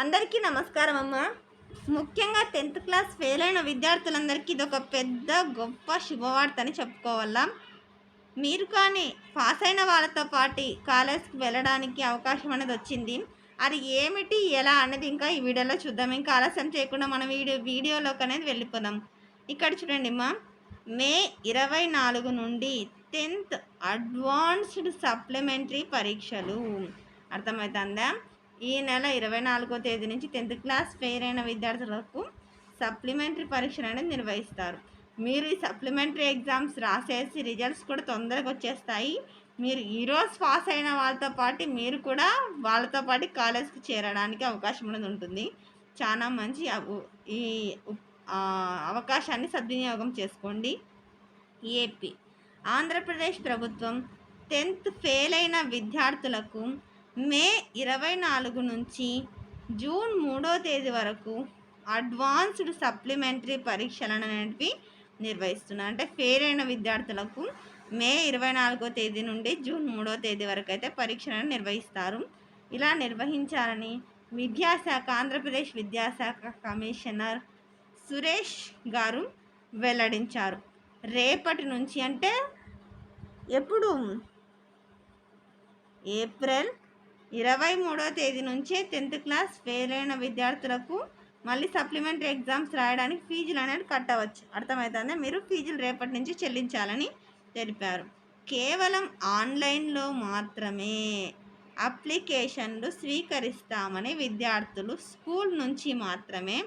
అందరికీ నమస్కారం అమ్మ. ముఖ్యంగా 10th క్లాస్ ఫెయిల్ అయిన విద్యార్థులందరికీ ఇదొక పెద్ద గొప్ప శుభవార్త అని చెప్పుకోవాలా. మీరు కానీ పాస్ అయిన వాళ్ళతో పాటు కాలేజ్కి వెళ్ళడానికి అవకాశం అనేది వచ్చింది. అది ఏమిటి, ఎలా అనేది ఇంకా ఈ వీడియోలో చూద్దాం. ఇంకా ఆలస్యం చేయకుండా మనం వీడియోలోకి అనేది వెళ్ళిపోదాం. ఇక్కడ చూడండి అమ్మా, మే 24 నుండి 10th అడ్వాన్స్డ్ సప్లిమెంటరీ పరీక్షలు. అర్థమవుతుందా? ఈ నెల 24వ తేదీ నుంచి 10th క్లాస్ ఫెయిల్ అయిన విద్యార్థులకు సప్లిమెంటరీ పరీక్షలు అనేది నిర్వహిస్తారు. మీరు ఈ సప్లిమెంటరీ ఎగ్జామ్స్ రాసేసి రిజల్ట్స్ కూడా తొందరగా వచ్చేస్తాయి. మీరు ఈరోజు పాస్ అయిన వాళ్ళతో పాటు మీరు కూడా వాళ్ళతో పాటు కాలేజ్కి చేరడానికి అవకాశం అనేది ఉంటుంది. చాలా మంచి ఈ అవకాశాన్ని సద్వినియోగం చేసుకోండి. ఏపీ ఆంధ్రప్రదేశ్ ప్రభుత్వం 10th ఫెయిల్ అయిన విద్యార్థులకు మే 24 నుంచి జూన్ 3వ తేదీ వరకు అడ్వాన్స్డ్ సప్లిమెంటరీ పరీక్షలను అనేవి నిర్వహిస్తున్నారు. అంటే ఫెయిల్ అయిన విద్యార్థులకు మే 24వ తేదీ నుండి జూన్ 3వ తేదీ వరకు అయితే పరీక్షలను నిర్వహిస్తారు. ఇలా నిర్వహించాలని విద్యాశాఖ ఆంధ్రప్రదేశ్ విద్యాశాఖ కమిషనర్ సురేష్ గారు వెల్లడించారు. రేపటి నుంచి అంటే ఎప్పుడు ఏప్రిల్ 23వ తేదీ నుంచే 10th క్లాస్ ఫెయిల్ అయిన విద్యార్థులకు మళ్ళీ సప్లిమెంటరీ ఎగ్జామ్స్ రాయడానికి ఫీజులు అనేది కట్టవచ్చు. అర్థమవుతుందా? మీరు ఫీజులు రేపటి నుంచి చెల్లించాలని తెలిపారు. కేవలం ఆన్లైన్లో మాత్రమే అప్లికేషన్లు స్వీకరిస్తామని విద్యార్థులు స్కూల్ నుంచి మాత్రమే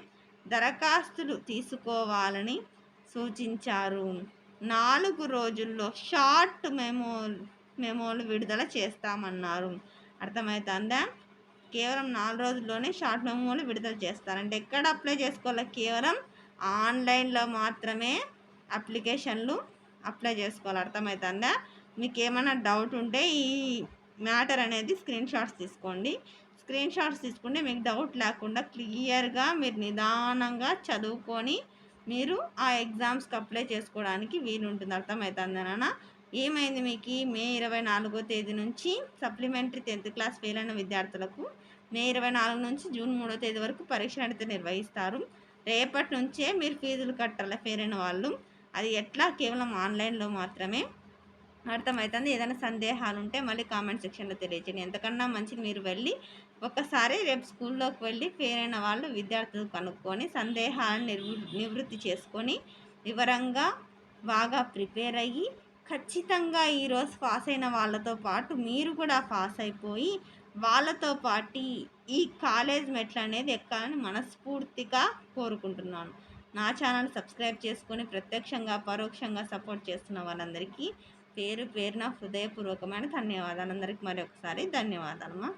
దరఖాస్తులు తీసుకోవాలని సూచించారు. 4 రోజుల్లో షార్ట్ మెమోలు విడుదల చేస్తామన్నారు. అర్థమవుతుందా? కేవలం 4 రోజుల్లోనే షార్ట్ మెమోలు విడుదల చేస్తారంటే ఎక్కడ అప్లై చేసుకోవాలి? కేవలం ఆన్లైన్లో మాత్రమే అప్లికేషన్లు అప్లై చేసుకోవాలి. అర్థమవుతుందా? మీకు ఏమైనా డౌట్ ఉంటే ఈ మ్యాటర్ అనేది స్క్రీన్ షాట్స్ తీసుకోండి. స్క్రీన్ షాట్స్ తీసుకుంటే మీకు డౌట్ లేకుండా క్లియర్గా మీరు నిదానంగా చదువుకొని మీరు ఆ ఎగ్జామ్స్కి అప్లై చేసుకోవడానికి వీలుంటుంది. అర్థమవుతుంది నాన్న? ఏమైంది మీకు? మే 24వ తేదీ నుంచి సప్లిమెంటరీ 10th క్లాస్ ఫెయిల్ అయిన విద్యార్థులకు మే 24 నుంచి జూన్ 3వ తేదీ వరకు పరీక్షలు అయితే నిర్వహిస్తారు. రేపటి నుంచే మీరు ఫీజులు కట్టాలి ఫెయిల్ అయిన వాళ్ళు. అది ఎట్లా? కేవలం ఆన్లైన్లో మాత్రమే. అర్థమవుతుంది. ఏదైనా సందేహాలు ఉంటే మళ్ళీ కామెంట్ సెక్షన్లో తెలియచేయండి. ఎంతకన్నా మంచిది మీరు వెళ్ళి ఒకసారి రేపు స్కూల్లోకి వెళ్ళి ఫెయిల్ అయిన వాళ్ళు విద్యార్థులు కనుక్కొని సందేహాలను నివృత్తి చేసుకొని వివరంగా బాగా ప్రిపేర్ అయ్యి ఖచ్చితంగా ఈరోజు పాస్ అయిన వాళ్ళతో పాటు మీరు కూడా పాస్ అయిపోయి వాళ్ళతో పాటు ఈ కాలేజ్ మెట్లు అనేది ఎక్కాలని మనస్ఫూర్తిగా కోరుకుంటున్నాను. నా ఛానల్ సబ్స్క్రైబ్ చేసుకొని ప్రత్యక్షంగా పరోక్షంగా సపోర్ట్ చేస్తున్న వాళ్ళందరికీ పేరున హృదయపూర్వకమైన ధన్యవాదాలు. అందరికీ మరి ఒకసారి ధన్యవాదాలమ్మా.